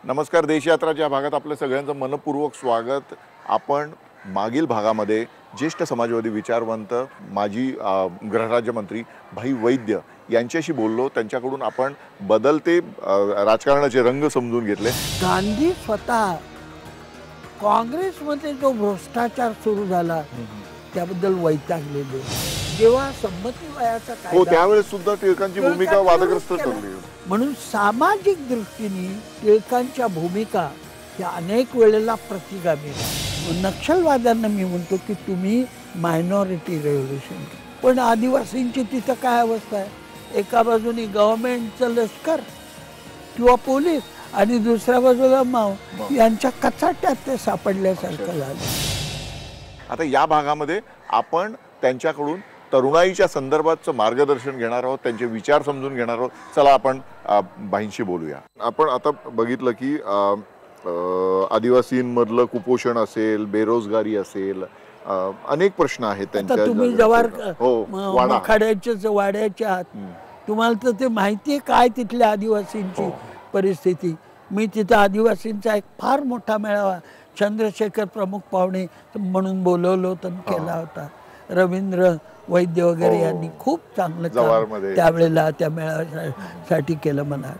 नमस्कार. देशयात्राच्या भागात आपल्या सगळ्यांचं मनपूर्वक स्वागत. आपण मागील भागामध्ये ज्येष्ठ समाजवादी विचारवंत माजी गृहराज्यमंत्री भाई वैद्य यांच्याशी बोललो. त्यांच्याकडून आपण बदलते राजकारणाचे रंग समजून घेतले. गांधी स्वतः काँग्रेसमध्ये जो भ्रष्टाचार सुरू झाला त्याबद्दल वैतागलेले. जेव्हा संमती वयाचा कायदा त्यावेळेस सुद्धा टिळकांची भूमिका वादग्रस्त ठरली. म्हणून सामाजिक दृष्टीने टिळकांच्या भूमिका या अनेक वेळेला प्रतिगामी. नक्षलवाद्यांना मी म्हणतो की तुम्ही मायनॉरिटी रेव्होल्युशन, पण आदिवासींची तिथं काय अवस्था आहे? एका बाजूने गव्हर्नमेंटचं लष्कर किंवा पोलीस आणि दुसऱ्या बाजूला माव यांच्या कचाट्यात ते सापडल्यासारखं झालं. आता या भागामध्ये आपण त्यांच्याकडून तरुणाईच्या संदर्भातचं मार्गदर्शन घेणार आहोत, त्यांचे विचार समजून घेणार आहोत. चला आपण भाईंशी बोलूया. आपण आता बघितलं की आदिवासींमधलं कुपोषण असेल, बेरोजगारी असेल, अनेक प्रश्न आहेत त्यांच्या. तुम्ही जवार वाड्याच्या आत तुम्हाला तर ते माहिती आहे काय तिथल्या आदिवासींची परिस्थिती. मी तिथं आदिवासींचा एक फार मोठा मेळावा चंद्रशेखर प्रमुख पाहुणे म्हणून बोलवलं होतं, केला होता. रवींद्र वैद्य वगैरे यांनी खूप चांगलं काम त्यावेळेला त्या मेळाव्यासाठी केलं. मला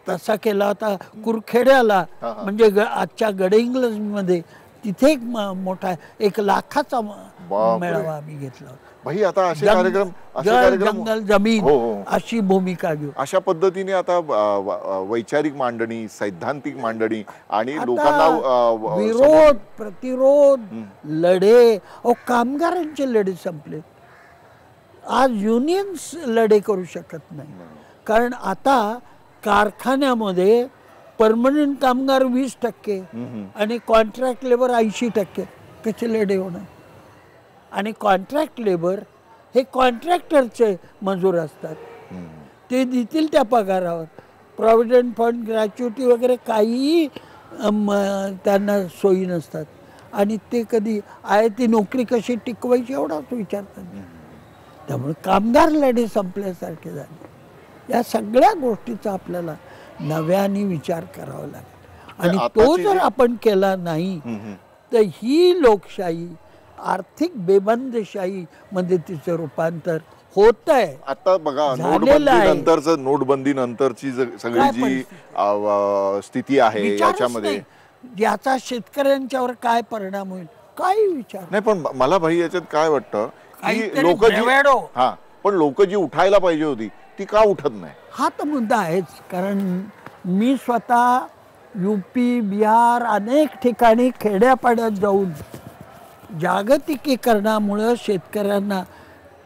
तसा केला होता कुरखेड्याला, म्हणजे आजच्या गडहिंग्लजमध्ये तिथे एक मोठा 1 लाखाचा मेळावा आम्ही घेतला होता. भाई आता असे कार्यक्रम जंगल जमीन अशी भूमिका घेऊ. अशा पद्धतीने आता वैचारिक मांडणी, सैद्धांतिक मांडणी आणि लोकांना विरोध प्रतिरोध लढे. कामगारांचे लढे संपले. आज युनियन्स लढे करू शकत नाही, कारण आता कारखान्यामध्ये परमनंट कामगार 20% आणि कॉन्ट्रॅक्ट लेबर 80%. कसे लढे होणार? आणि कॉन्ट्रॅक्ट लेबर हे कॉन्ट्रॅक्टरचे मजूर असतात, ते देतील त्या पगारावर. प्रॉव्हिडंट फंड, ग्रॅच्युटी वगैरे काहीही त्यांना सोयी नसतात, आणि ते कधी आहे ती नोकरी कशी टिकवायची एवढाच विचारतात. त्यामुळे कामगार लढे संपल्यासारखे झाले. या सगळ्या गोष्टीचा आपल्याला नव्याने विचार करावा लागेल, आणि तो जर आपण केला नाही तर ही लोकशाही आर्थिक बेबंदशाही मध्ये तिचं रूपांतर होत आहे. आता बघा, नोटबंदी नंतरची सगळी जी स्थिती आहे याच्यामध्ये याचा शेतकऱ्यांच्यावर काय परिणाम होईल काही विचार नाही. पण मला भाई याच्यात काय वाटतं की लोक जी उठायला पाहिजे होती ती का उठत नाही, हा तर मुद्दा आहेच. कारण मी स्वतः UP, बिहार अनेक ठिकाणी खेड्यापाड्यात जाऊन जागतिकीकरणामुळे शेतकऱ्यांना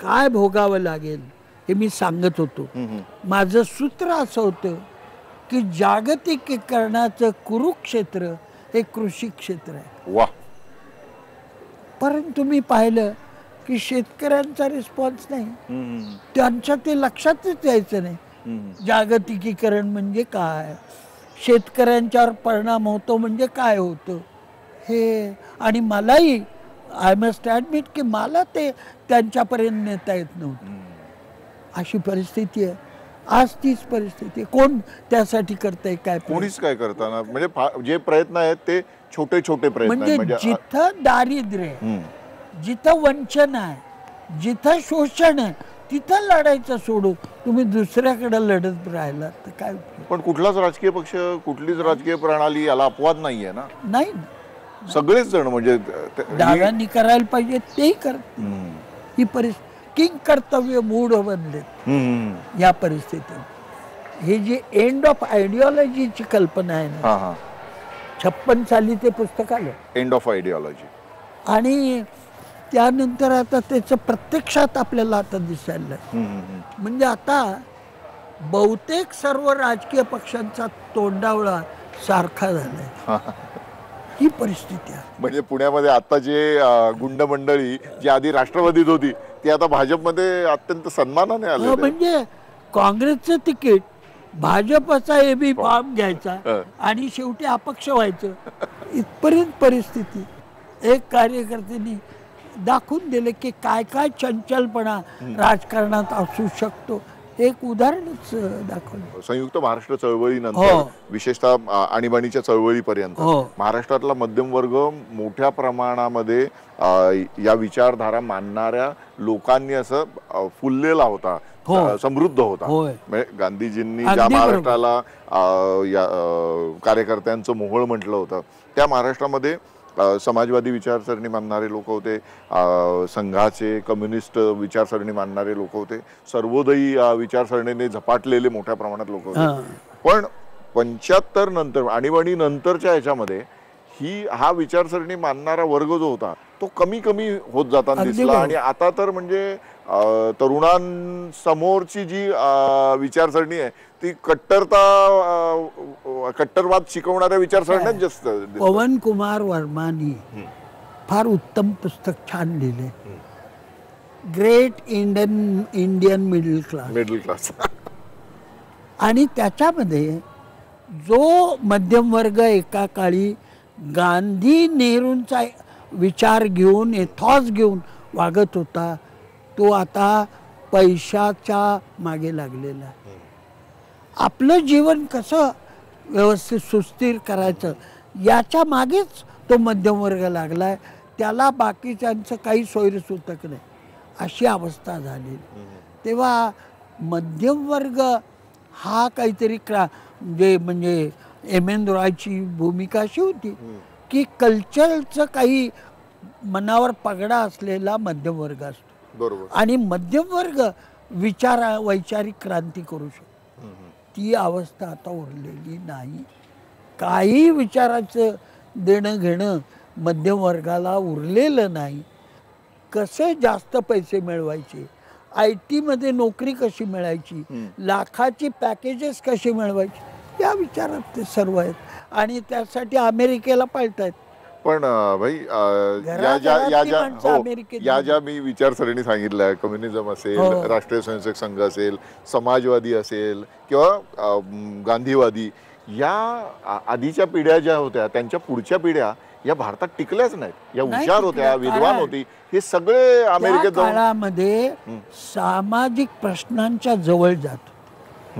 काय भोगावं लागेल हे मी सांगत होतो. माझं सूत्र असं होतं की जागतिकीकरणाचं कुरुक्षेत्र हे कृषी क्षेत्र आहे. वाह. परंतु मी पाहिलं की शेतकऱ्यांचा रिस्पॉन्स नाही, त्यांच्या ते लक्षातच यायचं नाही. जागतिकीकरण म्हणजे काय, शेतकऱ्यांच्यावर परिणाम होतो म्हणजे काय होतं हे. आणि मलाही आय मस्ट ॲडमिट की मला ते त्यांच्यापर्यंत नेता येत नव्हतं. अशी परिस्थिती आहे आज. तीच परिस्थिती कोण त्यासाठी करतंय? काय कोणीच काय करताना, म्हणजे जे प्रयत्न आहेत ते छोटे छोटे प्रयत्न. म्हणजे जिथं दारिद्र्य, जिथं वंचन आहे, जिथं शोषण आहे, तिथं लढायचं सोडून तुम्ही दुसऱ्याकडे लढत राहिला तर काय? पण कुठलाच राजकीय पक्ष, कुठलीच राजकीय प्रणाली याला अपवाद नाहीये ना. नाही, सगळेच जण म्हणजे डाव्यांनी करायला पाहिजे तेही करत. ही परिस्थिती किंग कर्तव्य मूढ बनले या परिस्थितीत. हे जे एंड ऑफ आयडिओलॉजीची कल्पना आहे ना, 56 साली ते पुस्तक आलं, एंड ऑफ आयडिओलॉजी. आणि त्यानंतर आता त्याचं प्रत्यक्षात आपल्याला आता दिसायला. म्हणजे आता बहुतेक सर्व राजकीय पक्षांचा तोंडावळा सारखा झालाय. ही परिस्थिती आहे. म्हणजे पुण्यामध्ये आता जे गुंड मंडळी जी आधी राष्ट्रवादीत होती ती आता भाजपमध्ये अत्यंत सन्मानाने आले. म्हणजे काँग्रेसचं तिकीट भाजपचा AB फॉर्म घ्यायचा आणि शेवटी अपक्ष व्हायचं, इथपर्यंत परिस्थिती. एक कार्यकर्त्यांनी दाखवून दिले की काय काय चंचलपणा राजकारणात असू शकतो. ते एक उदाहरणच दाखवलं. संयुक्त महाराष्ट्र चळवळीनंतर हो. विशेषतः आणीबाणीच्या चळवळीपर्यंत हो. महाराष्ट्रातला मध्यम वर्ग मोठ्या प्रमाणामध्ये या विचारधारा मानणाऱ्या लोकांनी असं फुललेला होता, हो. समृद्ध होता. होय. म्हणजे गांधीजींनी अगदी ज्या बरोबर. महाराष्ट्राला या कार्यकर्त्यांचं मोहळ म्हटलं होतं, त्या महाराष्ट्रामध्ये समाजवादी विचारसरणी मानणारे लोक होते, संघाचे कम्युनिस्ट विचारसरणी मानणारे लोक होते, सर्वोदयी विचारसरणीने झपाटलेले मोठ्या प्रमाणात लोक होते. पण 75 नंतर आणीबाणी नंतरच्या ह्याच्यामध्ये हा विचारसरणी मानणारा वर्ग जो होता तो कमी कमी होत जाताना दिसला. आणि आता तर म्हणजे तरुणांसमोरची जी विचारसरणी आहे ती कट्टरवाद शिकवणाऱ्या विचारसरण्यात जास्त. पवन कुमार वर्मानी फार उत्तम पुस्तक छान लिहिले, ग्रेट इंडियन मिडल क्लास. आणि त्याच्यामध्ये जो मध्यम वर्ग एका काळी गांधी नेहरूंचा विचार घेऊन एथॉस घेऊन वागत होता, तो आता पैशाच्या मागे लागलेला आहे. आपलं जीवन कसं व्यवस्थित सुस्थिर करायचं याच्या मागेच तो मध्यम वर्ग लागलाय. त्याला बाकीच्यांचं काही सोयीसुतक नाही, अशी अवस्था झाली. तेव्हा मध्यम वर्ग हा काहीतरी म्हणजे एम एन रॉयची भूमिका अशी होती की कल्चरचं काही मनावर पगडा असलेला मध्यम वर्ग असतो. बरोबर. आणि मध्यम वर्ग वैचारिक क्रांती करू शकतो. ती अवस्था आता उरलेली नाही. काही विचाराचं देणं घेणं मध्यम वर्गाला उरलेलं नाही. कसे जास्त पैसे मिळवायचे, IT मध्ये नोकरी कशी मिळायची, लाखाची पॅकेजेस कशी मिळवायची, या विचारात ते सर्व आहेत. आणि त्यासाठी अमेरिकेला पळतायत. पण भाई या ज्या मी विचारसरणी सांगितल्या, कम्युनिझम असेल, राष्ट्रीय स्वयंसेवक संघ असेल, समाजवादी असेल किंवा गांधीवादी, या आधीच्या पिढ्या ज्या होत्या त्यांच्या पुढच्या पिढ्या या भारतात टिकल्याच नाहीत. या हुशार होत्या, विद्वान होती, हे सगळे अमेरिकेत काळामध्ये सामाजिक प्रश्नांच्या जवळ जात.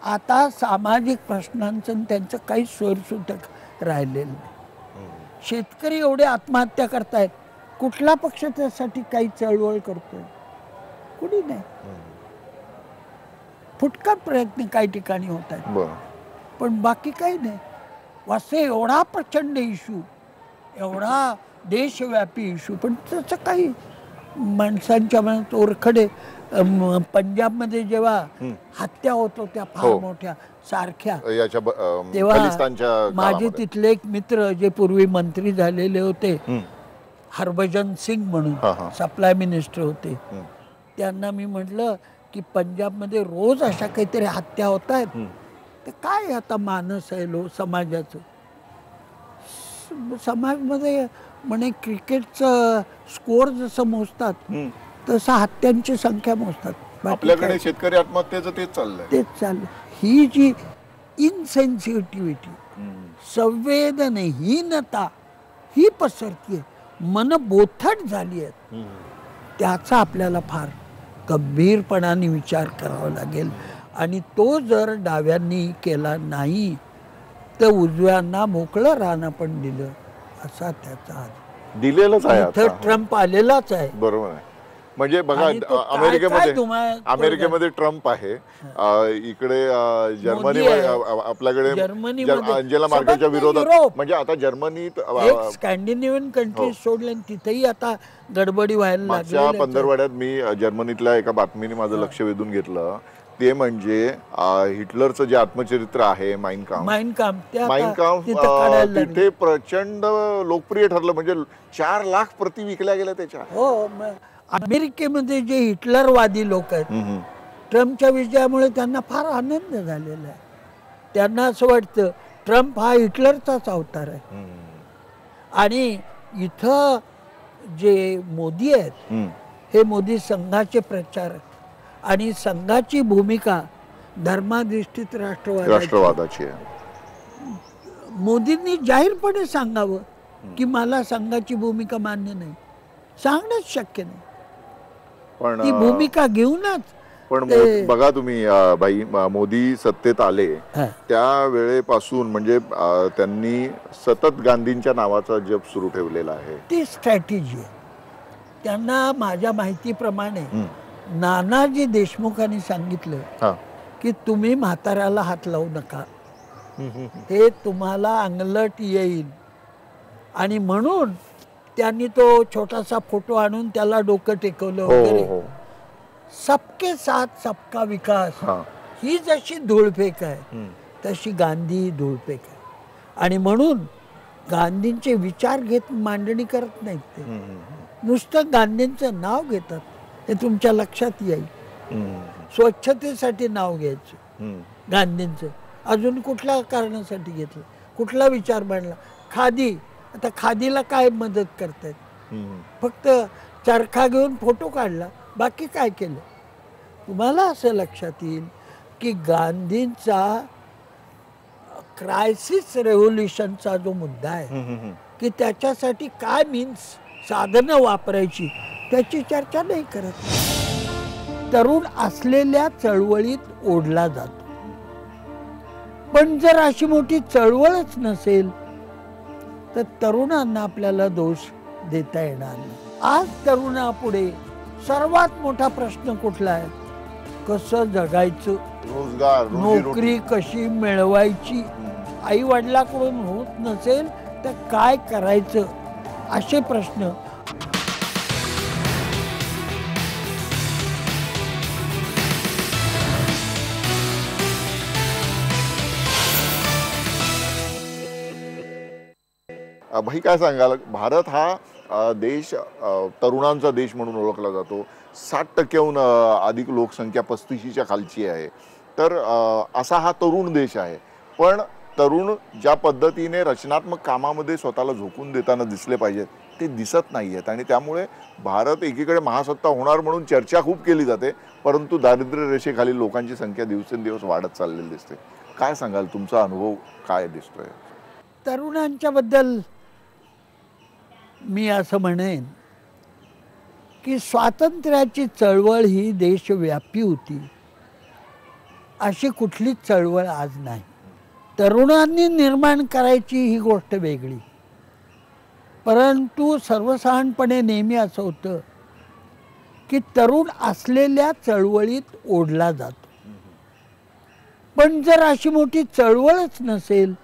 आता सामाजिक प्रश्नांचं त्यांचं काही सोयीसुतक राहिलेलं नाही. शेतकरी एवढे आत्महत्या करतायत, कुठला पक्ष त्यासाठी काही चळवळ करतोय? कुणी नाही. फुटका प्रयत्न काही ठिकाणी होत आहेत, पण बाकी काही नाही. वासे एवढा प्रचंड इश्यू, एवढा देशव्यापी इश्यू, पण त्याचं काही माणसांच्या मनात ओरखडे. पंजाबमध्ये जेव्हा हत्या होत होत्या फार मोठ्या सारख्या, तेव्हा माझे तिथले एक मित्र जे पूर्वी मंत्री झालेले होते, हरभजन सिंग म्हणून सप्लाय मिनिस्टर होते, त्यांना मी म्हटलं की पंजाबमध्ये रोज अशा काहीतरी हत्या होत आहेत, ते काय आता मानस आहे समाजाचं. समाजमध्ये म्हणे क्रिकेटचं स्कोअर जसं मोजतात तसं हत्यांची संख्या मोजतात. आपल्याकडे शेतकरी आत्महत्येचं तेच चाललंय. ही जी इनसेन्सिटिव्हिटी, संवेदनहीनता ही पसरतीये, मन बोथट झाली आहे, त्याचा आपल्याला फार गंभीरपणाने विचार करावा लागेल. आणि तो जर डाव्यांनी केला नाही तर उजव्यांना मोकळं राहणं पण दिलं, असा त्याचा दिलेलंच आहे. ट्रम्प आलेलाच आहे. बरोबर आहे. म्हणजे बघा, अमेरिकेमध्ये ट्रम्प आहे, इकडे जर्मनी, आपल्याकडे अंजेला मर्केलच्या विरोधात. म्हणजे आता जर्मनीत स्कॅन्डिनेव्हियन कंट्री सोडले, तिथेही आता गडबडी व्हायला लागली. 15 वाड्यात मी जर्मनीतल्या एका बातमीने माझं लक्ष वेधून घेतलं. ते म्हणजे हिटलरचं जे आत्मचरित्र आहे माइन काम्फ, तिथे प्रचंड लोकप्रिय ठरलं. म्हणजे 4 लाख प्रती विकल्या गेल्या त्याच्या. हो, अमेरिकेमध्ये जे हिटलरवादी लोक आहेत, ट्रम्पच्या विजयामुळे त्यांना फार आनंद झालेला आहे. त्यांना असं वाटतं ट्रम्प हा हिटलरचाच अवतार आहे. आणि इथं जे मोदी आहेत, हे मोदी संघाचे प्रचारक, आणि संघाची भूमिका धर्माधिष्ठित राष्ट्रवादाची आहे. मोदींनी जाहीरपणे सांगावं की मला संघाची भूमिका मान्य नाही, सांगणंच शक्य नाही. पण ती भूमिका घेऊनच पण ते- बघा तुम्ही भाई मोदी सत्तेत आले हा. त्या वेळेपासून म्हणजे त्यांनी सतत गांधींच्या नावाचा जप सुरू ठेवलेला आहे. ती स्ट्रॅटेजी आहे. त्यांना माझ्या माहितीप्रमाणे हं. नानाजी देशमुखांनी सांगितलं हा. की तुम्ही म्हाताऱ्याला हात लावू नका, हं, हं, हं. ते तुम्हाला अंगलट येईल. आणि म्हणून त्यांनी तो छोटासा फोटो आणून त्याला डोकं टेकवलं हो वगैरे. हो सबके साथ सबका विकास हा. ही जशी धूळफेक आहे हं. तशी गांधी धूळफेक आहे. आणि म्हणून गांधींचे विचार घेत मांडणी करत नाहीत ते, हं, हं, नुसतं गांधींचं नाव घेतात. हे तुमच्या लक्षात येईल. हं, स्वच्छतेसाठी नाव घ्यायचं हं. गांधींचं, अजून कुठल्या कारणासाठी घेतलं, कुठला विचार मांडला. खादी, आता खादीला काय मदत करतायत? हं. फक्त चरखा घेऊन फोटो काढला, बाकी काय केलं? तुम्हाला असं लक्षात येईल की गांधींचा क्रायसिस रेव्होल्युशनचा जो मुद्दा आहे हं, हं, हं. की त्याच्यासाठी काय मीन्स साधनं वापरायची त्याची चर्चा नाही करत. तरुण असलेल्या चळवळीत ओढला जातो. पण जर अशी मोठी चळवळच नसेल तर तरुणांना आपल्याला दोष देता येणार नाही. आज तरुणापुढे सर्वात मोठा प्रश्न कुठला आहे? कसं जगायचं, रोजगार, रोजीरोटी. नोकरी कशी मिळवायची. आई वडिलाकडून होत नसेल तर काय करायचं, असे प्रश्न. भाई काय सांगाल, भारत हा देश तरुणांचा देश म्हणून ओळखला जातो. 60% अधिक लोकसंख्या 35च्या खालची आहे. तर असा हा तरुण देश आहे. पण तरुण ज्या पद्धतीने रचनात्मक कामामध्ये स्वतःला झोकून देताना दिसले पाहिजेत ते दिसत नाही आहेत. आणि त्यामुळे भारत एकीकडे महासत्ता होणार म्हणून चर्चा खूप केली जाते, परंतु दारिद्र्य रेषेखालील लोकांची संख्या दिवसेंदिवस वाढत चाललेली दिसते. काय सांगाल, तुमचा अनुभव काय दिसतोय? तरुणांच्या बद्दल मी असं म्हणेन की स्वातंत्र्याची चळवळ ही देशव्यापी होती, अशी कुठलीच चळवळ आज नाही. तरुणांनी निर्माण करायची ही गोष्ट वेगळी, परंतु सर्वसाधारणपणे नेहमी असं होतं की तरुण असलेल्या चळवळीत ओढला जातो. पण जर अशी मोठी चळवळच नसेल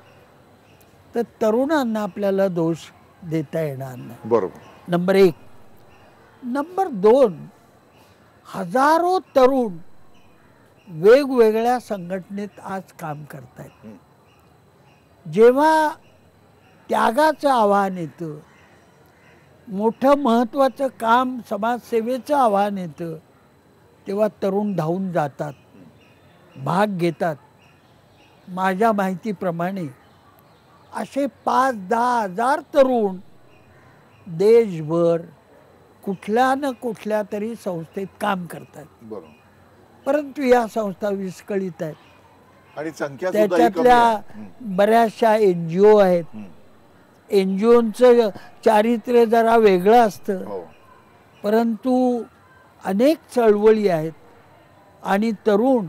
तर तरुणांना आपल्याला दोष देता येणार नाही. बरोबर. नंबर 1. नंबर 2, हजारो तरुण वेगवेगळ्या संघटनेत आज काम करत आहेत. जेव्हा त्यागाचं आव्हान येतं, मोठं महत्त्वाचं काम समाजसेवेचं आव्हान येतं, तेव्हा तरुण धावून जातात, भाग घेतात. माझ्या माहितीप्रमाणे असे 5-10 हजार तरुण देशभर कुठल्या न कुठल्या तरी संस्थेत काम करतात. बरोबर. परंतु या संस्था विस्कळीत आहेत. आणि संख्या सुद्धा ही कमी त्याच्यातल्या आहे. बऱ्याचशा NGO आहेत. NGOचं चारित्र्य जरा वेगळं असतं, हो. परंतु अनेक चळवळी आहेत. आणि तरुण,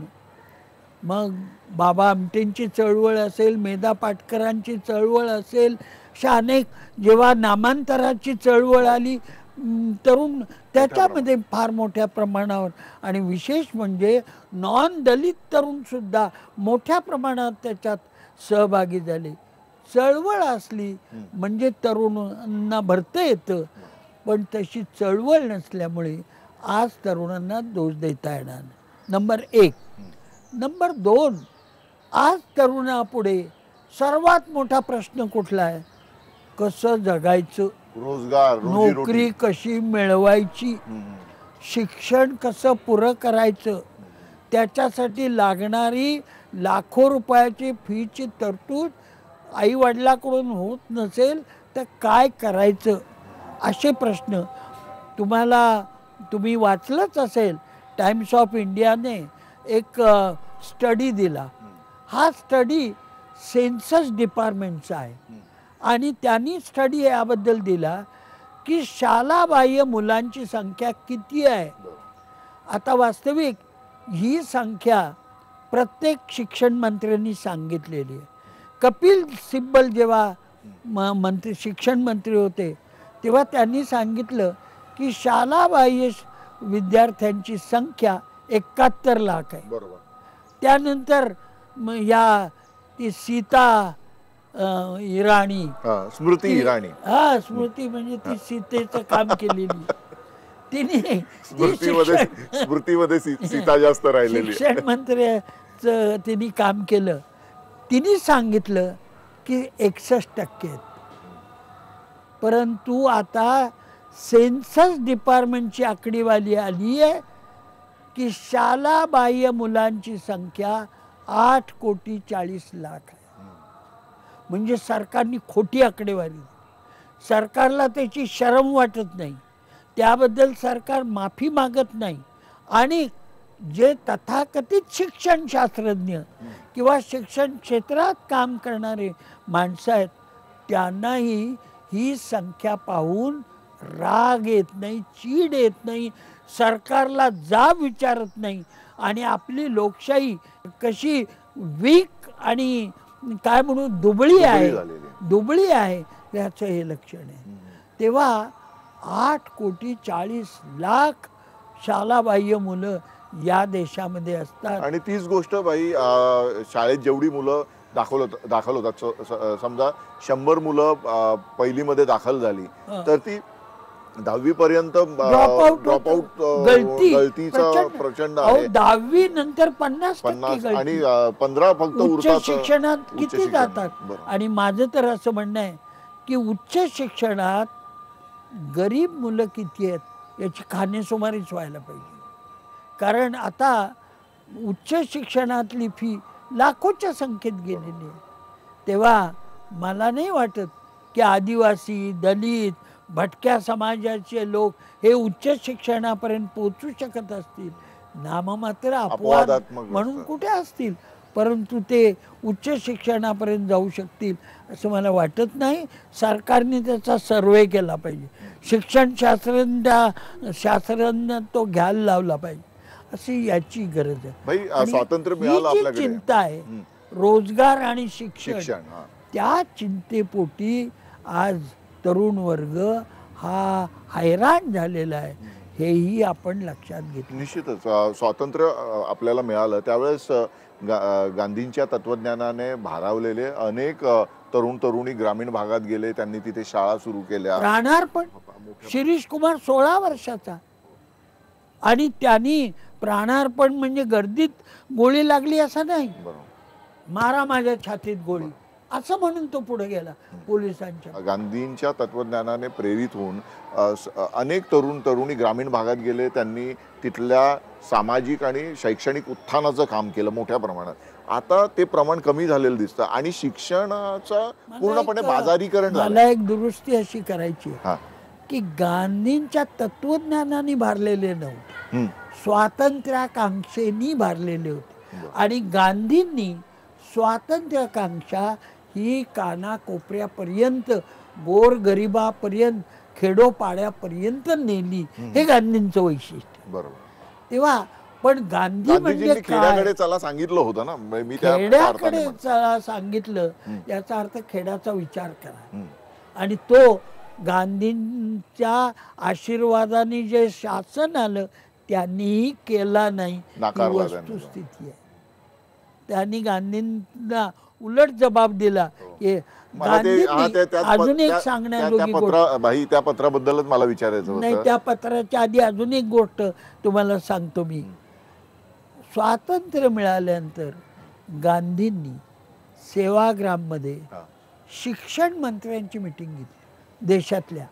मग बाबा आमटेंची चळवळ असेल, मेधा पाटकरांची चळवळ असेल, अशा अनेक, जेव्हा नामांतराची चळवळ आली, तरुण त्याच्यामध्ये फार मोठ्या प्रमाणावर, आणि विशेष म्हणजे नॉन दलित तरुणसुद्धा मोठ्या प्रमाणात त्याच्यात सहभागी झाले. चळवळ असली म्हणजे तरुणांना भरता येतं, पण तशी चळवळ नसल्यामुळे आज तरुणांना दोष देता येणार नाही. नंबर 1. नंबर 2, आज तरुणापुढे सर्वात मोठा प्रश्न कुठला आहे? कसं जगायचं, रोजगार, रोजीरोटी. नोकरी कशी मिळवायची, शिक्षण कसं पुरं करायचं, त्याच्यासाठी लागणारी लाखो रुपयाची फीची तरतूद आई वडिलाकडून होत नसेल तर काय करायचं, असे प्रश्न. तुम्ही वाचलंच असेल, टाइम्स ऑफ इंडियाने एक स्टडी दिला. हा स्टडी सेन्सस डिपार्टमेंटचा आहे, आणि त्यांनी स्टडी याबद्दल दिला की शालाबाह्य मुलांची संख्या किती आहे. आता वास्तविक ही संख्या प्रत्येक शिक्षण मंत्र्यांनी सांगितलेली आहे. कपिल सिब्बल जेव्हा मंत्री शिक्षण मंत्री होते तेव्हा त्यांनी सांगितलं की शालाबाह्य विद्यार्थ्यांची संख्या 71 लाख आहे. बरोबर. त्यानंतर या ती सीता इराणी, स्मृती इराणी, हा स्मृती म्हणजे ती सीतेचं काम केलेली, तिने स्मृतीमध्ये सीता जास्त राहिलेली. शिक्षण मंत्र्याचं तिने काम केलं. तिने सांगितलं की 61% आहेत. परंतु आता सेन्सस डिपार्टमेंटची आकडेवारी आली आहे की शालाबाह्य मुलांची संख्या 8,40,00,000 आहे. म्हणजे सरकारने खोटी आकडेवारी. सरकारला त्याची शरम वाटत नाही, त्याबद्दल सरकार माफी मागत नाही. आणि जे तथाकथित शिक्षणशास्त्रज्ञ किंवा शिक्षण क्षेत्रात काम करणारे माणसं आहेत त्यांनाही ही संख्या पाहून राग येत नाही, चीड येत नाही, सरकारला जाब विचारत नाही. आणि आपली लोकशाही कशी वीक आणि काय म्हणू दुबळी आहे याचं हे लक्षण आहे. तेव्हा 8,40,00,000 शालाबाह्य मुलं या देशामध्ये असतात. आणि तीच गोष्ट बाई शाळेत जेवढी मुलं दाखल होतात, समजा 100 मुलं पहिलीमध्ये दाखल झाली तर ती 10वी पर्यंत ड्रॉपआउट गळतीचा प्रचंड आहे. 10वी नंतर 50% आणि 15 फक्त उरतात. शिक्षणात किती जातात. आणि माझं तर असं म्हणणं आहे की उच्च शिक्षणात गरीब मुलं किती आहेत याची खाणेसुमारीच व्हायला पाहिजे. कारण आता उच्च शिक्षणातली फी लाखोच्या संख्येत गेलेली आहे. तेव्हा मला नाही वाटत की आदिवासी, दलित, भटक्या समाजाचे लोक हे उच्च शिक्षणापर्यंत पोहोचू शकत असतील. नाममात्र अपवाद म्हणून कुठे असतील, परंतु ते उच्च शिक्षणापर्यंत जाऊ शकतील असं मला वाटत नाही. सरकारने त्याचा सर्वे केला पाहिजे. शिक्षण शास्त्रज्ञ तो घ्यायला लावला पाहिजे अशी याची गरज आहे. स्वातंत्र्य मिळालं आपल्याकडे, चिंता आहे रोजगार आणि शिक्षण, त्या चिंतेपोटी आज तरुण वर्ग हा हैराण झालेला आहे. हेही आपण लक्षात घेतलं. निश्चितच स्वातंत्र्य आपल्याला मिळालं त्यावेळेस गांधींच्या तत्वज्ञानाने भारावलेले अनेक तरुण तरुणी ग्रामीण भागात गेले. त्यांनी तिथे शाळा सुरू केल्या. प्राणार्पण शिरीष कुमार 16 वर्षाचा आणि त्यांनी प्राणार्पण म्हणजे गर्दीत गोळी लागली असं नाही, मारा माझ्या छातीत गोळी असं म्हणून तो पुढे गेला पोलिसांच्या. गांधींच्या तत्वज्ञानाने प्रेरित होऊन अनेक तरुण तरुणी ग्रामीण भागात गेले. त्यांनी तिथल्या सामाजिक आणि शैक्षणिक उत्थानाचं काम केलं मोठ्या प्रमाणात. आता ते प्रमाण कमी झालेलं दिसतं आणि शिक्षणाचं पूर्णपणे बाजारीकरण झालं. मला एक दुरुस्ती अशी करायची की गांधींच्या तत्वज्ञानाने भारलेले नव्हते, स्वातंत्र्याकांक्षेनी भारलेले होते. आणि गांधींनी स्वातंत्र्याकांक्षा ही कानाकोपऱ्यापर्यंत, गोरगरिबापर्यंत, खेडोपाड्यापर्यंत नेली. हे गांधींचं वैशिष्ट्य. बरोबर. तेव्हा पण गांधी म्हणजे खेड्याकडे चला सांगितलं होतं ना, मी खेड्याकडे चला सांगितलं याचा अर्थ खेड्याचा विचार करा. आणि तो गांधींच्या आशीर्वादाने जे शासन आलं त्यांनीही केला नाही, वस्तुस्थिती आहे. त्यांनी गांधींना उलट जबाब दिला. अजून एक सांगण्याजोगी गोष्ट, त्या पत्राबद्दलच मला विचारायचं नाही, त्या पत्राच्या आधी अजून एक गोष्ट तुम्हाला सांगतो मी. स्वातंत्र्य मिळाल्यानंतर गांधींनी सेवाग्राममध्ये शिक्षण मंत्र्यांची मीटिंग घेतली. देशातल्या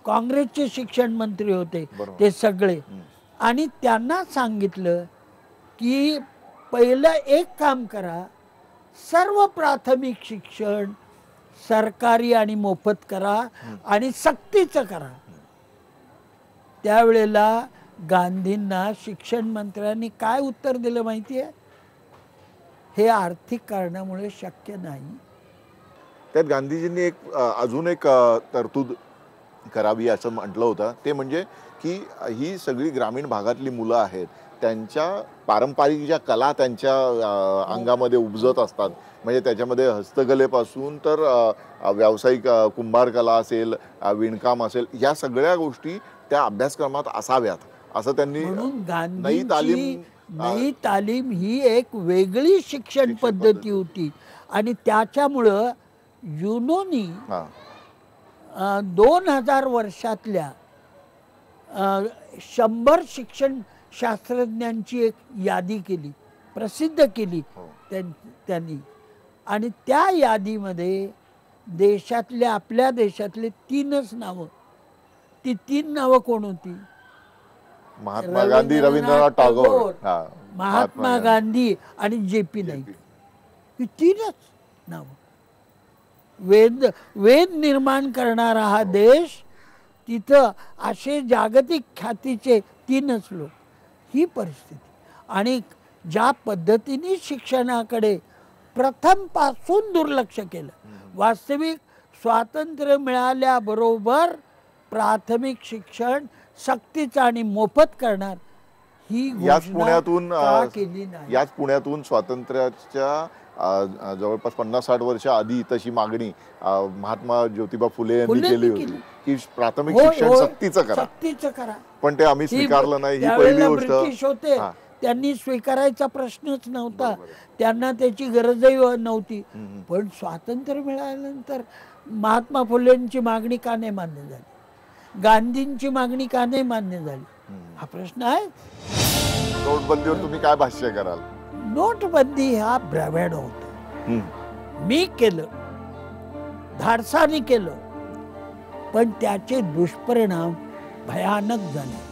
काँग्रेसचे शिक्षण मंत्री होते ते सगळे. आणि त्यांना सांगितलं की पहिलं एक काम करा, सर्व प्राथमिक शिक्षण सरकारी आणि मोफत करा आणि सक्तीचं करा. त्यावेळेला गांधींना शिक्षण मंत्र्यांनी काय उत्तर दिलं माहिती आहे? हे आर्थिक कारणामुळे शक्य नाही. त्यात गांधीजींनी अजून एक तरतूद करावी असं म्हटलं होतं. ते म्हणजे की ही सगळी ग्रामीण भागातली मुलं आहेत त्यांच्या पारंपरिक ज्या कला त्यांच्या अंगामध्ये उपजत असतात, म्हणजे त्याच्यामध्ये हस्तकलेपासून तर व्यावसायिक कुंभारकला असेल, विणकाम असेल, या सगळ्या गोष्टी त्या अभ्यासक्रमात असाव्यात असं त्यांनी म्हणून नई तालीम नई तालीम ही एक वेगळी शिक्षण पद्धती होती आणि त्याच्यामुळं युनोनी 2000 वर्षातल्या 100 शिक्षण शास्त्रज्ञांची एक यादी केली, प्रसिद्ध केली त्यांनी. आणि त्या यादीमध्ये देशातले, आपल्या देशातले 3च नावं. ती 3 नावं कोण होती? महात्मा गांधी, रवींद्रनाथ टागोर, महात्मा गांधी आणि जे.पी. नाईक. ही 3च नावं. वेद निर्माण करणारा हा देश, तिथं असे जागतिक ख्यातीचे 3च लोक. ही परिस्थिती. आणि ज्या पद्धतीने शिक्षणाकडे प्रथम पासून दुर्लक्ष केलं. वास्तविक स्वातंत्र्य मिळाल्याबरोबर प्राथमिक शिक्षण सक्तीचं आणि मोफत करणार ही घोषणा का केली नाही? याच पुण्यातून स्वातंत्र्याच्या जवळपास 50-60 वर्ष आधी तशी मागणी महात्मा ज्योतिबा फुले यांनी केली होती की प्राथमिक शिक्षण सक्तीचं करा. पण ते आम्ही स्वीकारलं नाही. ही पहिली गोष्ट. ब्रिटिश होते, त्यांनी स्वीकारायचा प्रश्नच नव्हता, त्यांना त्याची गरजही नव्हती. पण स्वातंत्र्य मिळाल्यानंतर महात्मा फुलेंची मागणी का नाही मान्य झाली? गांधींची मागणी का नाही मान्य झाली? हा प्रश्न आहे. नोटबंदीवर तुम्ही काय भाष्य कराल? नोटबंदी हा ब्रॅव्हॅड होता. मी केलं, धाडसाने केलं, पण त्याचे दुष्परिणाम भयानक झाले.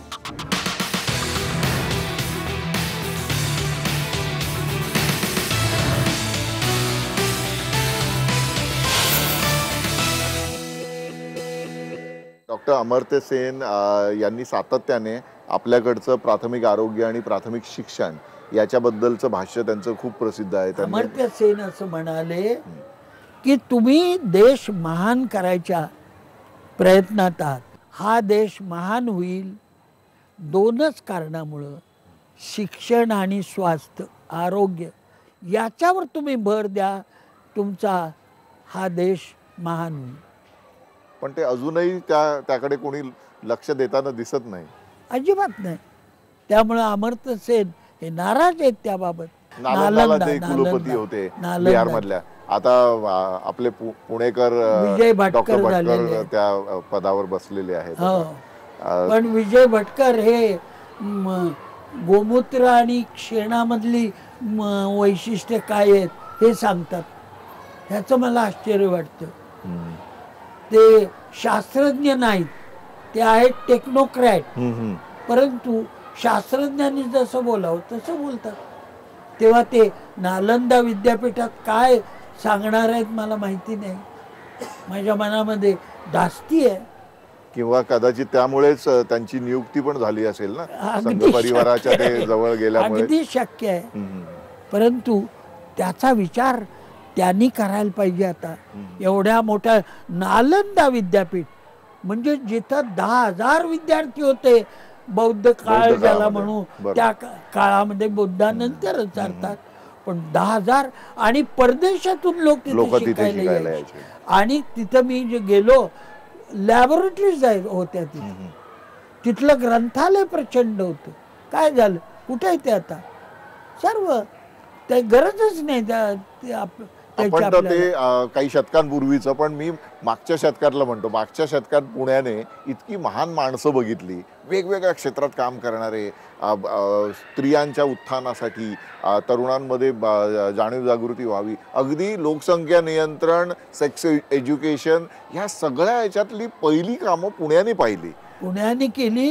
डॉक्टर अमर्त्य सेन यांनी सातत्याने आपल्याकडचं प्राथमिक आरोग्य आणि प्राथमिक शिक्षण याच्याबद्दलचं भाष्य त्यांचं खूप प्रसिद्ध आहे. अमर्त्य सेन असं म्हणाले की तुम्ही देश महान करायच्या प्रयत्नात आहात. हा देश महान होईल 2च कारणामुळं, शिक्षण आणि स्वास्थ्य, आरोग्य याच्यावर तुम्ही भर द्या, तुमचा हा देश महान होईल. पण ते अजूनही त्याकडे कोणी लक्ष देताना दिसत नाही, अजिबात नाही. त्यामुळे अमर्त्य सेन हे नाराज आहेत त्याबाबत. नालंदाला ते कुलपती होते बिहार मधल्या. आता आपले पुणेकर विजय भटकर त्या पदावर बसलेले आहेत. पण विजय भटकर हे गोमूत्र आणि शेणामधली वैशिष्ट्य काय आहेत हे सांगतात. ह्याचं मला आश्चर्य वाटतं. ते शास्त्रज्ञ नाहीत, ते आहेत टेक्नोक्रॅट. परंतु शास्त्रज्ञांनी जसं बोलावं तसं बोलतात. तेव्हा ते नालंदा विद्यापीठात काय सांगणार आहेत मला माहिती नाही. माझ्या मनामध्ये धास्ती आहे. किंवा कदाचित त्यामुळेच त्यांची नियुक्ती पण झाली असेल ना, संघ परिवाराच्या ते जवळ गेल्यामुळे. अगदी शक्य आहे. परंतु त्याचा विचार त्यांनी करायला पाहिजे. आता एवढ्या मोठ्या नालंदा विद्यापीठ म्हणजे जिथं 10,000 विद्यार्थी होते, बौद्ध काळ ज्याला म्हणू, त्या काळामध्ये बुद्धानंतरच अर्थात, पण 10,000 आणि परदेशातून लोक तिथे शिकायला यायचे. आणि तिथं मी जे गेलो, लॅबोरेटरीज होत्या तिथे. तिथलं ग्रंथालय प्रचंड होतं. काय झालं? कुठे आहे ते आता? सर्व ते गरजच नाही. आपण तर ते काही शतकांपूर्वीचं, पण मी मागच्या शतकातलं म्हणतो. मागच्या शतकात पुण्याने इतकी महान माणसं बघितली, वेगवेगळ्या क्षेत्रात काम करणारे, स्त्रियांच्या उत्थानासाठी, तरुणांमध्ये जाणीव जागृती व्हावी, अगदी लोकसंख्या नियंत्रण, सेक्स एज्युकेशन, ह्या सगळ्या ह्याच्यातली पहिली कामं पुण्याने पाहिली, पुण्याने केली.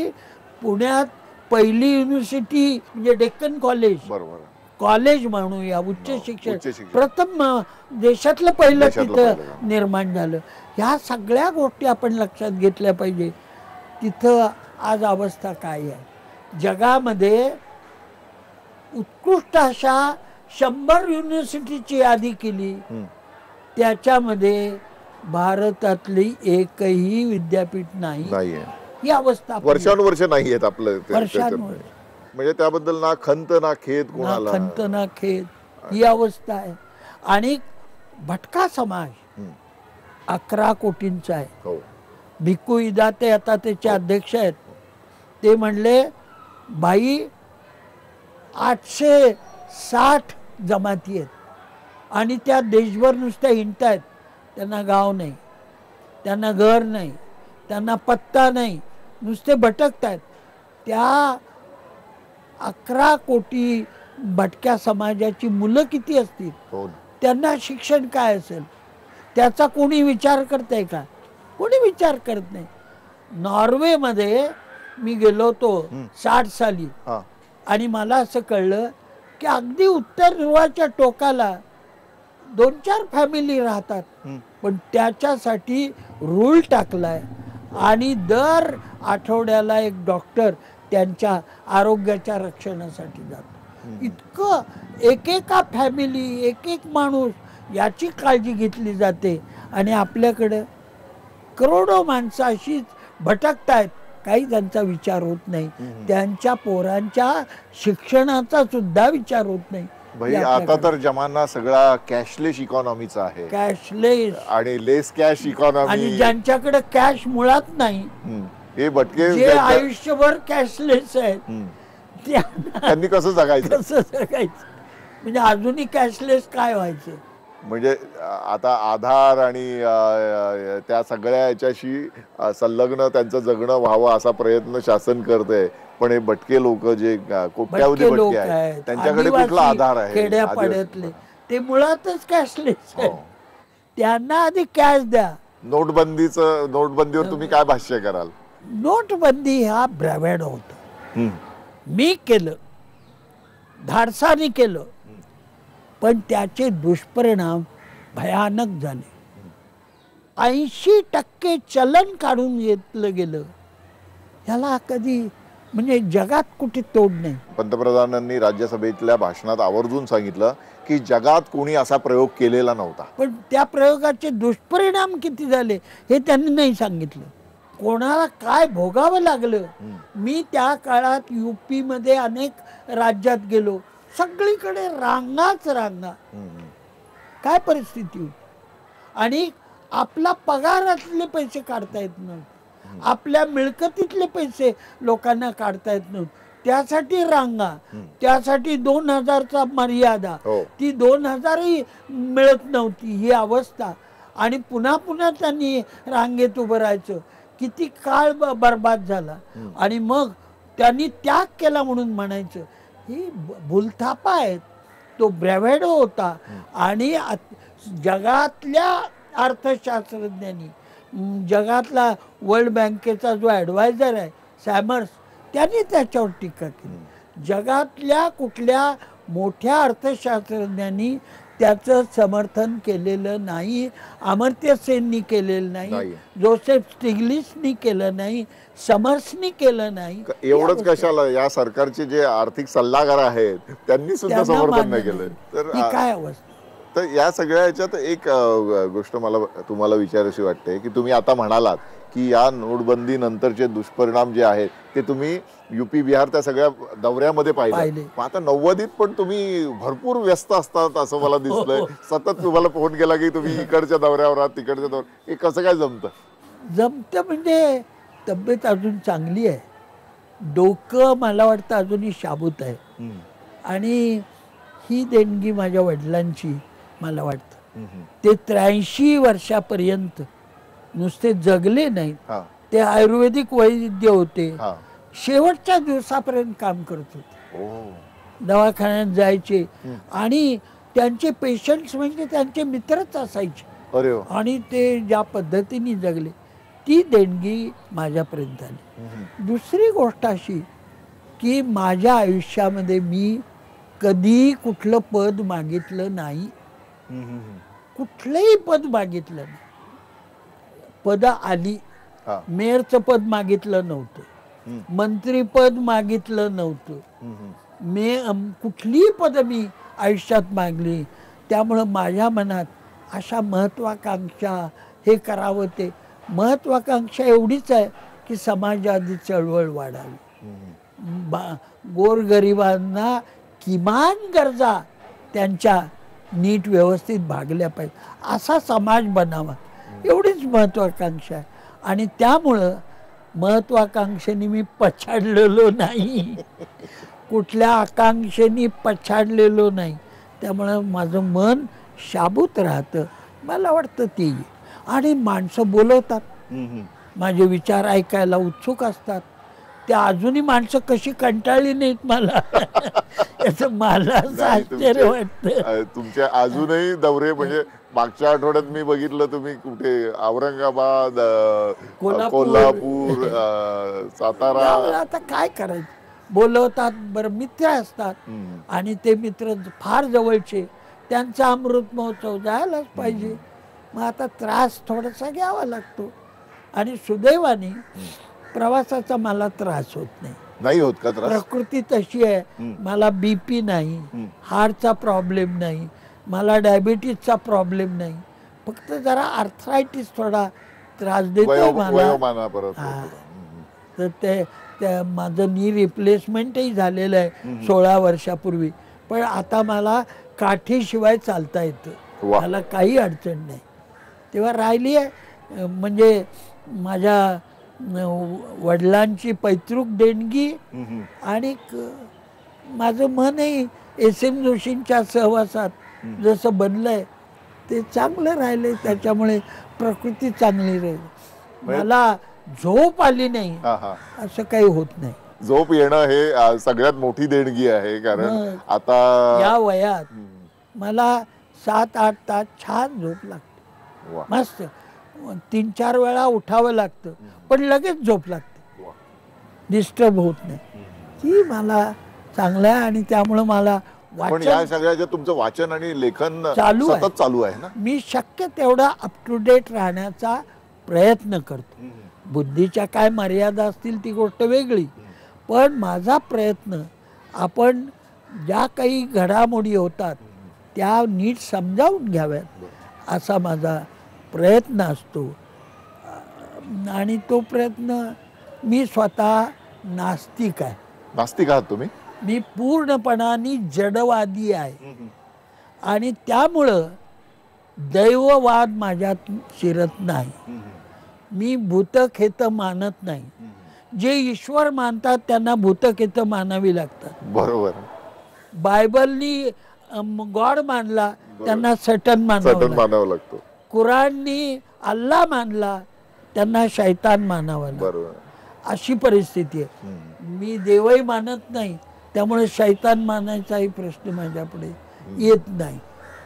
पुण्यात पहिली युनिव्हर्सिटी म्हणजे डेक्कन कॉलेज, बरोबर, कॉलेज म्हणूया, उच्च शिक्षण प्रथम देशातलं पहिलं तिथं निर्माण झालं. ह्या सगळ्या गोष्टी आपण लक्षात घेतल्या पाहिजे. तिथं आज अवस्था काय आहे? जगामध्ये उत्कृष्ट अशा 100 युनिव्हर्सिटीची यादी केली, त्याच्यामध्ये भारतातली एकही विद्यापीठ नाही. ही अवस्था वर्षानुवर्ष नाही आहेत आपलं. म्हणजे त्याबद्दल ना खंत ना खेद ना कोणाला. खंत ना खेद, ही अवस्था आहे. आणि भटका समाज 11 कोटींचा आहे. हो. भिक्खू इदाते आता त्याचे अध्यक्ष आहेत. ते म्हणले बाई 860 जमाती आहेत आणि त्या देशभर नुसत्या हिंडतायत. त्यांना गाव नाही, त्यांना घर नाही, त्यांना पत्ता नाही, नुसते भटकतायत. त्या 11 कोटी भटक्या समाजाची मुलं किती असतील, हो. त्यांना शिक्षण काय असेल, त्याचा कोणी विचार करतंय का? कोणी विचार करत नाही. नॉर्वेमध्ये मी गेलो होतो 60 साली हा. आणि मला असं कळलं की अगदी उत्तर ध्रुवाच्या टोकाला 2-4 फॅमिली राहतात, पण त्याच्यासाठी रूल टाकलाय आणि दर आठवड्याला एक डॉक्टर त्यांच्या आरोग्याच्या रक्षणासाठी जातो. इतकं एकेका फॅमिली, एक एक माणूस याची काळजी घेतली जाते. आणि आपल्याकडं करोडो माणसं अशीच भटकतायत, काही त्यांचा विचार होत नाही. त्यांच्या पोरांच्या शिक्षणाचा सुद्धा विचार होत नाही. भाई आता तर जमाना सगळा कॅशलेस इकॉनॉमीचा आहे. कॅशलेस आणि लेस कॅश इकॉनॉमी. आणि ज्यांच्याकडे कॅश मुळात नाही, हे भटके जे आयुष्यभर कॅशलेस आहेत, त्यांनी कसं जगायचं? कसं जगायचं? म्हणजे अजूनही कॅशलेस काय व्हायचं? म्हणजे आता आधार आणि त्या सगळ्या याच्याशी संलग्न त्यांचं जगणं व्हावं असा प्रयत्न शासन करतंय. पण हे भटके लोक जे कोट्यावधी भटके आहेत, त्यांच्याकडे कुठला आधार आहे? खेड्यापाड्यातले ते मुळातच कॅशलेस आहेत. त्यांना आधी कॅश द्या. नोटबंदीवर तुम्ही काय भाष्य कराल? नोटबंदी हा ब्रॅव्हॅडो होता. मी केलं, धाडसाने केलं, पण त्याचे दुष्परिणाम भयानक झाले. 80% चलन काढून घेतलं गेलं. ह्याला कधी म्हणजे जगात कुठे तोड नाही. पंतप्रधानांनी राज्यसभेतल्या भाषणात आवर्जून सांगितलं की जगात कोणी असा प्रयोग केलेला नव्हता. पण त्या प्रयोगाचे दुष्परिणाम किती झाले हे त्यांनी नाही सांगितलं. कोणाला काय भोगावं लागलं. मी त्या काळात UP मध्ये अनेक राज्यात गेलो, सगळीकडे रांगाच रांगा. काय परिस्थिती होती. आणि आपला पगारातले पैसे काढता येत नव्हते, आपल्या मिळकतीतले पैसे लोकांना काढता येत नव्हते. त्यासाठी रांगा, त्यासाठी 2000चा मर्यादा, ती 2000ही मिळत नव्हती, ही अवस्था. आणि पुन्हा पुन्हा त्यांनी रांगेत उभं राहायचं. किती काळ बर्बाद झाला. आणि मग त्यांनी त्याग केला म्हणून म्हणायचं, ही भूलथापा आहेत. तो ब्रॅव्हॅडो होता. आणि जगातल्या अर्थशास्त्रज्ञांनी, जगातला वर्ल्ड बँकेचा जो ॲडवायझर आहे सॅमर्स, त्यांनी त्याच्यावर टीका केली. जगातल्या कुठल्या मोठ्या अर्थशास्त्रज्ञांनी त्याचं समर्थन केलेलं नाही. अमर्त्य सेननी केलेलं नाही, जोसेफ स्टिग्लिट्झनी केलं नाही, समर्सनी केलं नाही. एवढंच कशाला, या सरकारचे जे आर्थिक सल्लागार आहेत त्यांनी सुद्धा समर्थन नाही केलं. तर काय अवस्था. तर या सगळ्या याच्यात एक गोष्ट मला तुम्हाला विचारायची वाटते की तुम्ही आता म्हणालात की या नोटबंदी नंतरचे दुष्परिणाम जे आहेत ते तुम्ही UP बिहार त्या सगळ्या दौऱ्यामध्ये पाहिले. आता 90s पण तुम्ही भरपूर व्यस्त असतात असं मला दिसलंय. सतत तुम्हाला फोन केला की तुम्ही इकडच्या दौऱ्यावर आहात, तिकडच्या दौऱ्यावर. हे कसं काय जमतं म्हणजे तब्येत अजून चांगली आहे, डोकं मला वाटतं अजूनही शाबूत आहे. आणि ही देणगी माझ्या वडिलांची मला वाटतं. ते 83 वर्षापर्यंत नुसते जगले नाहीत, ते आयुर्वेदिक वैद्य होते. शेवटच्या दिवसापर्यंत काम करत होते, दवाखान्यात जायचे. आणि त्यांचे पेशंट्स म्हणजे त्यांचे मित्रच असायचे. आणि ते ज्या पद्धतीने जगले ती देणगी माझ्यापर्यंत आली. दुसरी गोष्ट अशी की माझ्या आयुष्यामध्ये मी कधी कुठलं पद मागितलं नाही, कुठलंही पद मागितलं नाही. पद आली, मेयरचं पद मागितलं नव्हतं, मंत्रीपद मागितलं नव्हतं, कुठलीही पद मी आयुष्यात मागली. त्यामुळं माझ्या मनात अशा महत्वाकांक्षा, हे करावं ते, महत्वाकांक्षा एवढीच आहे की समाजाची चळवळ वाढावी. गोरगरिबांना किमान गरजा त्यांच्या नीट व्यवस्थित भागल्या पाहिजे असा समाज बनावा, एवढीच महत्वाकांक्षा आहे. आणि त्यामुळं महत्वाकांक्षेने मी पछाडलेलो नाही, कुठल्या आकांक्षेने पछाडलेलो नाही. त्यामुळं माझं मन शाबूत राहतं. मला वाटतं ते. आणि माणसं बोलवतात, माझे विचार ऐकायला उत्सुक असतात. त्या अजूनही माणसं कशी कंटाळली नाहीत मला याचं मला असं आश्चर्य वाटतं. तुमच्या अजूनही दौरे म्हणजे मागच्या आठवड्यात मी बघितलं तुम्ही कुठे औरंगाबाद, कोल्हापूर, सातारा. आता काय करायचं, बोलवतात. बरं, मित्र असतात आणि ते मित्र फार जवळचे, त्यांचा अमृत महोत्सव जायलाच पाहिजे. मग आता त्रास थोडासा घ्यावा लागतो. आणि सुदैवाने प्रवासाचा मला त्रास होत नाही. नाही होत का त्रास? प्रकृती तशी आहे. मला बीपी नाही, हार्टचा प्रॉब्लेम नाही, मला डायबिटीजचा प्रॉब्लेम नाही. फक्त जरा आर्थरायटिस थोडा त्रास देतो मला. तर ते माझं नी रिप्लेसमेंटही झालेलं आहे 16 वर्षापूर्वी. पण आता मला काठीशिवाय चालता येतं, मला काही अडचण नाही. तेव्हा राहिली आहे म्हणजे माझ्या वडिलांची पैतृक देणगी आणि माझं मनही SM जोशींच्या सहवासात जसं बनलंय ते चांगलं राहिलंय. त्याच्यामुळे प्रकृती चांगली राहील. मला झोप आली नाही असं काही होत नाही. झोप येणं हे सगळ्यात मोठी देणगी आहे. कारण आता या वयात मला 7-8 तास छान झोप लागते, मस्त. 3-4 वेळा उठावं लागतं पण लगेच झोप लागते, डिस्टर्ब होत नाही. ती मला चांगलं आहे. आणि त्यामुळं मला पण या सगळ्याच्या तुमचं वाचन आणि लेखन सतत चालू आहे ना. मी शक्य तेवढा अप टू डेट राहण्याचा प्रयत्न करतो. बुद्धीच्या काय मर्यादा असतील ती गोष्ट वेगळी, पण माझा प्रयत्न आपण ज्या काही घडामोडी होतात त्या नीट समजावून घ्याव्यात असा माझा प्रयत्न असतो. आणि तो प्रयत्न, मी स्वतः नास्तिक आहे. नास्तिक आहात तुम्ही? मी पूर्णपणाने जडवादी आहे. आणि त्यामुळं दैववाद माझ्यात शिरत नाही. मी भूतखेत मानत नाही. जे ईश्वर मानतात त्यांना भूतखेत मानावी लागतात. बरोबर. बायबलनी गॉड मानला त्यांना सटन मानावं लागतो. कुराणनी अल्लाह मानला त्यांना शैतान मानावा लागतो. अशी परिस्थिती आहे. मी देवही मानत नाही, त्यामुळे शैतान मानायचाही प्रश्न माझ्यापुढे येत नाही.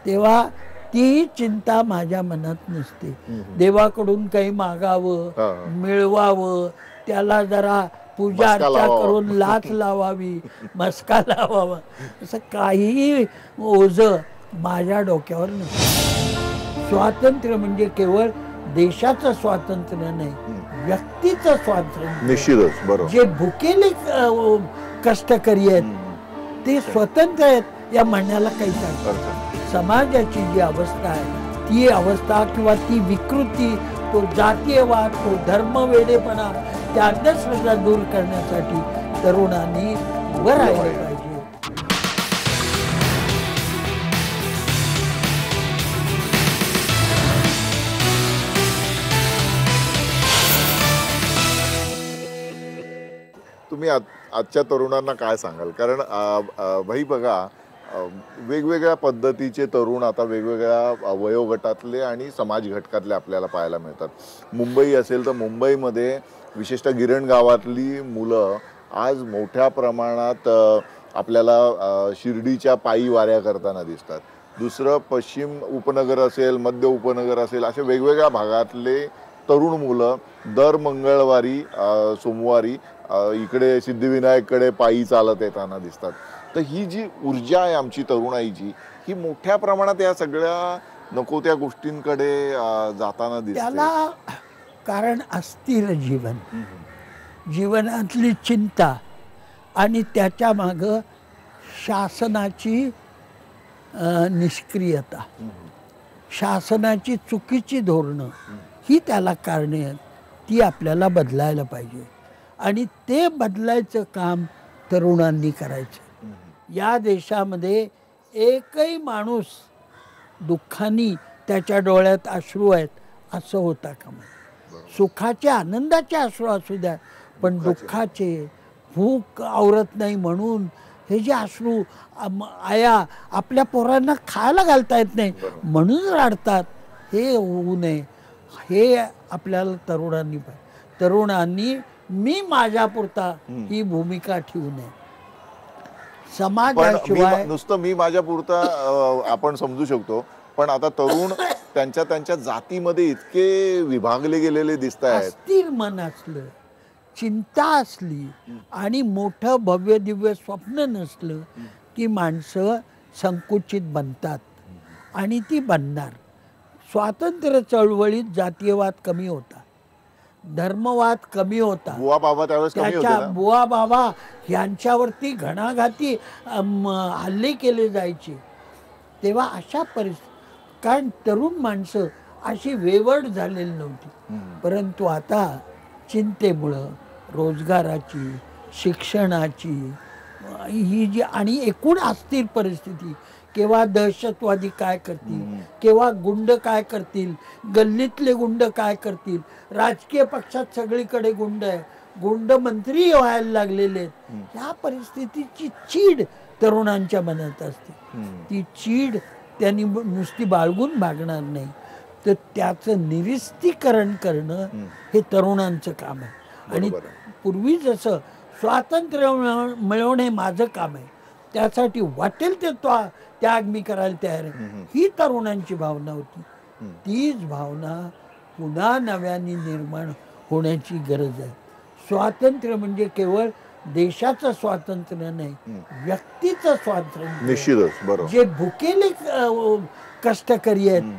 तेव्हा ती चिंता माझ्या मनात नसते. देवाकडून काही मागावं, मिळवावं, त्याला जरा पूजा अर्चा करून लाच लावावी, मस्का लावावा, असं काहीही ओझं माझ्या डोक्यावर नसतं. स्वातंत्र्य म्हणजे केवळ देशाचं स्वातंत्र्य नाही, व्यक्तीचं स्वातंत्र्य. निश्चितच. बरोबर. जे भुकेले कष्टकरी आहेत ते स्वतंत्र आहेत या म्हणण्याला काहीच अर्थ नाही. समाजाची जी अवस्था आहे ती अवस्था किंवा ती विकृती, तो जातीयवाद, तो धर्मवेडेपणा, त्या अंधश्रद्धा दूर करण्यासाठी तरुणांनी उभं राहिले पाहिजे. तुम्ही आजच्या तरुणांना काय सांगाल? कारण भाई बघा, वेगवेगळ्या पद्धतीचे तरुण आता वेगवेगळ्या वयोगटातले आणि समाज घटकातले आपल्याला पाहायला मिळतात. मुंबई असेल तर मुंबईमध्ये विशेषतः गिरण गावातली मुलं आज मोठ्या प्रमाणात आपल्याला शिर्डीच्या पायी वाऱ्या करताना दिसतात. दुसरं पश्चिम उपनगर असेल, मध्य उपनगर असेल, असे वेगवेगळ्या भागातले तरुण मुलं दर मंगळवारी सोमवारी इकडे सिद्धिविनायककडे पायी चालत येताना दिसतात. तर ही जी ऊर्जा आहे आमची तरुणाईची, ही मोठ्या प्रमाणात या सगळ्या नको त्या गोष्टींकडे जाताना दिसते. त्याला कारण अस्थिर जीवन, जीवनातली चिंता आणि त्याच्या मागं शासनाची निष्क्रियता, शासनाची चुकीची धोरणं, ही त्याला कारणे आहेत. ती आपल्याला बदलायला पाहिजे. आणि ते बदलायचं काम तरुणांनी करायचं. या देशामध्ये एकही माणूस दुःखानी त्याच्या डोळ्यात अश्रू आहेत असं होता कामा नये. सुखाचे आनंदाचे अश्रू असू द्या, पण दुःखाचे, भूक आवरत नाही म्हणून हे जे अश्रू आया आपल्या पोरांना खायला घालता येत नाही म्हणून रडतात, हे होऊ नये. हे आपल्याला तरुणांनी मी माझ्यापुरता ही भूमिका ठेवू नये. समाजाशिवाय नुसतं मी माझ्या पुरता आपण समजू शकतो, पण आता तरुण त्यांच्या जातीमध्ये इतके विभागले गेलेले दिसत आहेत. अस्थिर मन असलं, चिंता असली आणि मोठं भव्य दिव्य स्वप्न नसलं की माणसं संकुचित बनतात आणि ती बनणार. स्वातंत्र्य चळवळीत जातीयवाद कमी होता, धर्मवाद कमी होता. बुवा बाबा त्यावेळेस कमी होते त्याच्या ना? बुवा बाबा यांच्यावरती घणाघाती हल्ले केले जायचे. तेव्हा अशा परिस्थिती, कारण तरुण माणसं अशी वेवड झालेली नव्हती. परंतु आता चिंतेमुळं, रोजगाराची, शिक्षणाची ही जी आणि एकूण अस्थिर परिस्थिती, केव्हा दहशतवादी काय करतील, केव्हा गुंड काय करतील, गल्लीतले गुंड काय करतील, राजकीय पक्षात सगळीकडे गुंड आहे, गुंड मंत्री व्हायला लागलेले आहेत. ह्या परिस्थितीची चीड तरुणांच्या मनात असते. ती चीड त्यांनी नुसती बाळगून भागणार नाही, तर त्याचं निरस्तीकरण करणं हे तरुणांचं काम आहे. आणि पूर्वी जसं स्वातंत्र्य मिळवणे माझं काम आहे, त्यासाठी वाटेल ते त्याग मी करायला तयार आहे, ही तरुणांची भावना होती. तीच भावना पुन्हा नव्याने निर्माण होण्याची गरज आहे. स्वातंत्र्य म्हणजे केवळ देशाचं स्वातंत्र्य नाही, व्यक्तीचं स्वातंत्र्य. निश्चितच बरोबर. जे भुकेले कष्टकरी आहेत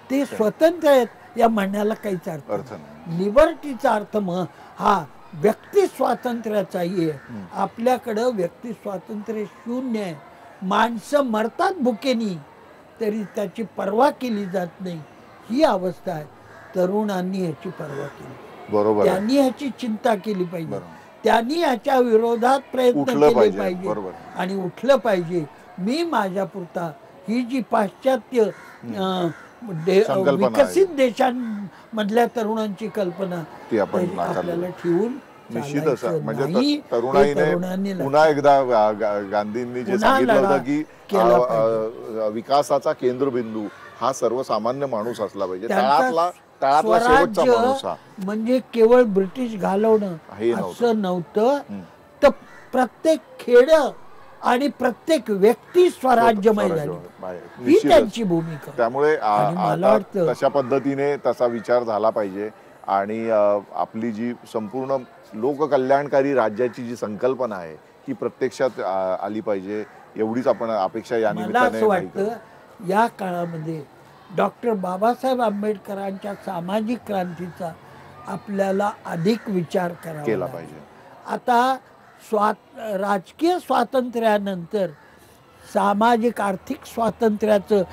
ते स्वतंत्र आहेत या म्हणण्याला काहीच अर्थ नाही. लिबर्टीचा अर्थ हा व्यक्ती स्वातंत्र्याचाही आहे. आपल्याकडं व्यक्ती स्वातंत्र्य शून्य आहे. माणसं मरतात भुकेनी तरी त्याची पर्वा केली जात नाही, ही अवस्था आहे. तरुणांनी ह्याची पर्वा केली, बरोबर. त्यांनी ह्याची चिंता केली पाहिजे, त्यांनी ह्याच्या विरोधात प्रयत्न केले पाहिजे आणि उठलं पाहिजे. मी माझ्यापुरता ही जी पाश्चात्य विकसित देशांमधल्या तरुणांची कल्पना ती आपण आपल्याला ठेवून निश्चितच. म्हणजे तरुणाईने पुन्हा एकदा गांधींनी जे सांगितलं होतं की विकासाचा केंद्रबिंदू हा सर्वसामान्य माणूस असला पाहिजे. तळातला शेवटचा माणूस हा. म्हणजे केवळ ब्रिटिश घालवणं असं नव्हतं, तर प्रत्येक खेड आणि प्रत्येक व्यक्ती स्वराज्यमय झाली, ही त्यांची भूमिका. त्यामुळे तशा पद्धतीने तसा विचार झाला पाहिजे. आणि आपली जी संपूर्ण लोककल्याणकारी राज्याची जी संकल्पना आहे ही प्रत्यक्षात आली पाहिजे, एवढीच आपण अपेक्षा या निमित्ताने. मला असं वाटतं या काळामध्ये डॉक्टर बाबासाहेब आंबेडकरांच्या सामाजिक क्रांतीचा आपल्याला अधिक विचार केला पाहिजे. आता राजकीय स्वातंत्र्यानंतर सामाजिक आर्थिक स्वातंत्र्याचं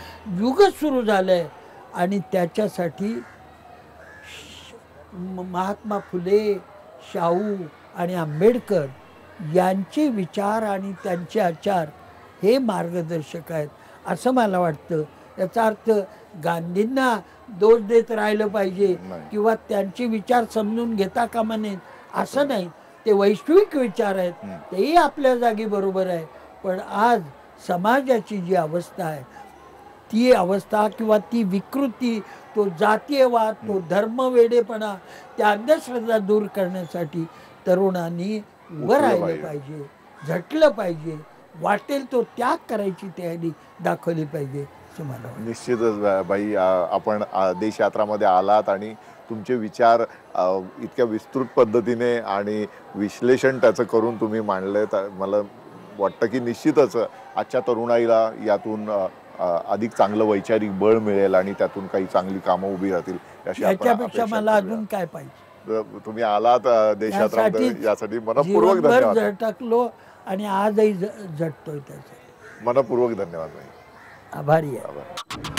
युग सुरू झालंय आणि त्याच्यासाठी महात्मा फुले, शाहू आणि आंबेडकर यांचे विचार आणि त्यांचे आचार हे मार्गदर्शक आहेत असं मला वाटतं. याचा अर्थ गांधींना दोष देत राहिलं पाहिजे किंवा त्यांचे विचार समजून घेता कामा नयेत असं नाही. ते वैश्विक विचार आहेत, तेही आपल्या जागी बरोबर आहे. पण आज समाजाची जी अवस्था आहे ती अवस्था किंवा ती विकृती, तो जातीयवाद, तो धर्मवेडेपणा, त्या अंधश्रद्धा दूर करण्यासाठी तरुणांनी उभं राहिलं पाहिजे, झटलं पाहिजे, वाटेल तो त्याग करायची तयारी दाखवली पाहिजे असं मला वाटतं. निश्चितच बाई, आपण देशयात्रामध्ये आलात आणि तुमचे विचार इतक्या विस्तृत पद्धतीने आणि विश्लेषण त्याचं करून तुम्ही मांडले. मला वाटतं की निश्चितच आजच्या तरुणाईला यातून अधिक चांगलं वैचारिक बळ मिळेल आणि त्यातून काही चांगली कामं उभी राहतील. याच्यापेक्षा मला अजून काय पाहिजे. तुम्ही आलात देशयात्रामध्ये यासाठी मनपूर्वक धन्यवाद. झटकलो आणि आजही झटतोय त्यासाठी मनपूर्वक धन्यवाद. आभारी आहे.